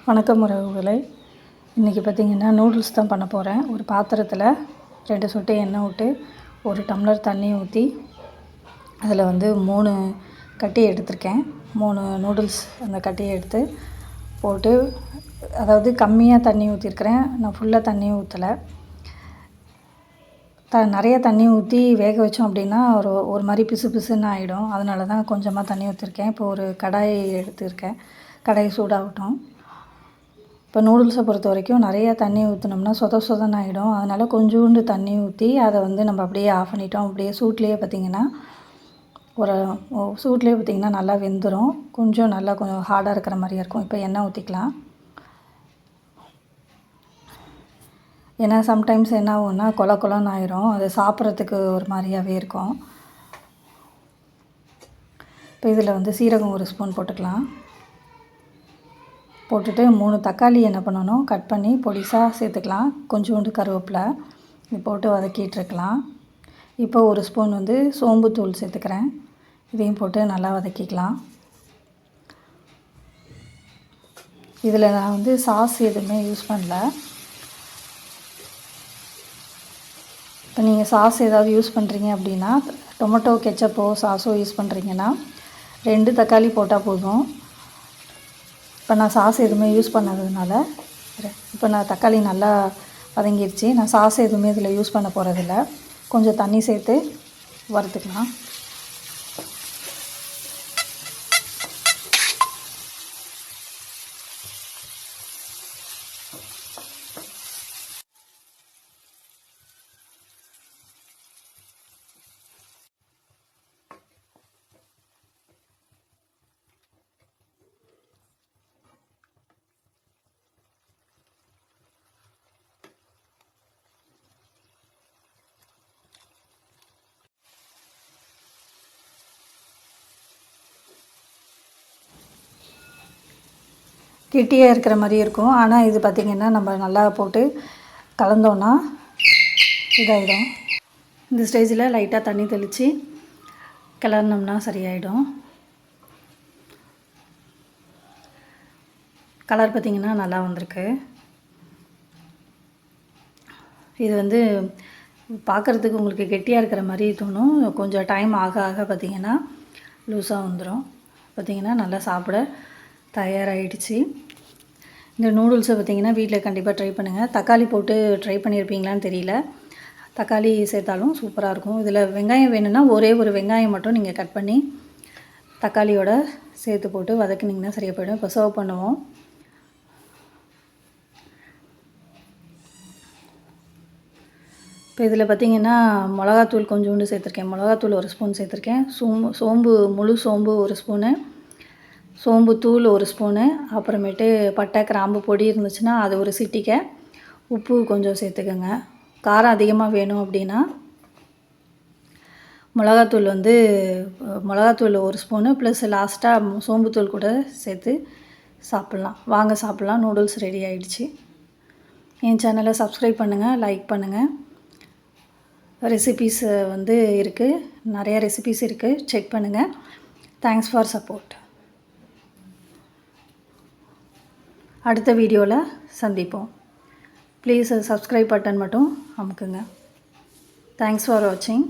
வணக்கம் உறவுகளே. இன்றைக்கி பார்த்திங்கன்னா நூடுல்ஸ் தான் பண்ண போகிறேன். ஒரு பாத்திரத்தில் 2 சொட்டு எண்ணெய் விட்டு 1 டம்ளர் தண்ணி ஊற்றி அதில் 3 கட்டி எடுத்திருக்கேன். 3 நூடுல்ஸ் அந்த கட்டியை எடுத்து போட்டு, அதாவது கம்மியாக தண்ணி ஊற்றிருக்கிறேன், நான் ஃபுல்லாக தண்ணி ஊற்றலை. நிறைய தண்ணி ஊற்றி வேக வச்சோம் அப்படின்னா ஒரு மாதிரி பிசு பிசுன்னு ஆகிடும். அதனால தான் கொஞ்சமாக தண்ணி ஊற்றிருக்கேன். இப்போ ஒரு கடாய் எடுத்துருக்கேன். கடாய் சூடாகட்டும். இப்போ நூடுல்ஸை பொறுத்த வரைக்கும் நிறையா தண்ணி ஊற்றினோம்னா சொதன்னு ஆகிடும். அதனால் கொஞ்சோண்டு தண்ணி ஊற்றி அதை நம்ம அப்படியே ஆஃப் பண்ணிட்டோம். அப்படியே சூட்லேயே பார்த்திங்கன்னா சூட்லேயே பார்த்திங்கன்னா நல்லா வெந்துடும். கொஞ்சம் ஹார்டாக இருக்கிற மாதிரியா இருக்கும். இப்போ எண்ணெய் ஊற்றிக்கலாம். ஏன்னா சம்டைம்ஸ் என்ன ஆகும்னா கொலன்னு ஆயிரும். அது சாப்பிட்றதுக்கு ஒரு மாதிரியாகவே இருக்கும். இப்போ இதில் சீரகம் 1 ஸ்பூன் போட்டுக்கலாம். போட்டுட்டு 3 தக்காளி என்ன பண்ணணும், கட் பண்ணி பொடிசாக சேர்த்துக்கலாம். கொஞ்சோண்டு கருவேப்பிலை இது போட்டு வதக்கிட்டுருக்கலாம். இப்போ 1 ஸ்பூன் சோம்பு தூள் சேர்த்துக்கிறேன். இதையும் போட்டு நல்லா வதக்கிக்கலாம். இதில் நான் சாஸ் எதுவுமே யூஸ் பண்ணல. இப்போ நீங்கள் சாஸ் ஏதாவது யூஸ் பண்ணுறீங்க அப்படின்னா, டொமேட்டோ கெச்சப்போ சாஸோ யூஸ் பண்ணுறீங்கன்னா 2 தக்காளி போட்டால் போதும். இப்போ நான் சாஸ் எதுவுமே யூஸ் பண்ணாததுனால இப்போ நான் தக்காளி நல்லா வதங்கிடுச்சு. நான் சாஸ் எதுவுமே இதில் யூஸ் பண்ண போகிறதில்ல. கொஞ்சம் தண்ணி சேர்த்து வறுத்துக்கலாம். கெட்டியாக இருக்கிற மாதிரி இருக்கும். ஆனால் இது பார்த்திங்கன்னா நம்ம நல்லா போட்டு கலந்தோன்னா இதாகிடும். இந்த ஸ்டேஜில் லைட்டாக தண்ணி தெளித்து கிளறினோம்னா சரியாயிடும். கலர் பார்த்திங்கன்னா நல்லா வந்திருக்கு. இது பார்க்குறதுக்கு உங்களுக்கு கெட்டியாக இருக்கிற மாதிரி தோணும். கொஞ்சம் டைம் ஆக ஆக பார்த்திங்கன்னா லூஸாக வந்துடும். பார்த்திங்கன்னா நல்லா சாப்பிட தயாராகிடுச்சு. இந்த நூடுல்ஸை பார்த்திங்கன்னா வீட்டில் கண்டிப்பாக ட்ரை பண்ணுங்கள். தக்காளி போட்டு ட்ரை பண்ணியிருப்பீங்களான்னு தெரியல. தக்காளி சேர்த்தாலும் சூப்பராக இருக்கும். இதில் வெங்காயம் வேணும்னா ஒரே ஒரு வெங்காயம் மட்டும் நீங்கள் கட் பண்ணி தக்காளியோட சேர்த்து போட்டு வதக்குனிங்கன்னா சரியாக போயிடும். இப்போ சர்வ் பண்ணுவோம். இப்போ இதில் பார்த்திங்கன்னா மிளகாத்தூள் கொஞ்சோண்டு சேர்த்துருக்கேன். மிளகாத்தூள் 1 ஸ்பூன் சேர்த்துருக்கேன். சோம்பு முழு சோம்பு 1 ஸ்பூனு, சோம்பு தூள் 1 ஸ்பூனு, அப்புறமேட்டு பட்டை கிராம்பு பொடி இருந்துச்சுன்னா அது ஒரு சிட்டிக்கை, உப்பு கொஞ்சம் சேர்த்துக்கோங்க. காரம் அதிகமாக வேணும் அப்படின்னா மிளகாத்தூள் மிளகாத்தூள் 1 ஸ்பூனு ப்ளஸ் லாஸ்ட்டாக சோம்புத்தூள் கூட சேர்த்து சாப்பிட்லாம். வாங்க சாப்பிட்லாம். நூடுல்ஸ் ரெடி ஆகிடுச்சு. என் சேனலை சப்ஸ்கிரைப் பண்ணுங்கள், லைக் பண்ணுங்கள். ரெசிபீஸ் இருக்குது, நிறையா ரெசிபீஸ் இருக்குது, செக் பண்ணுங்கள். Thanks for support. அடுத்த வீடியோவில் சந்திப்போம். ப்ளீஸ் சப்ஸ்கிரைப் பட்டன் மட்டும் அமுக்குங்க. தேங்க்ஸ் ஃபார் வாட்சிங்.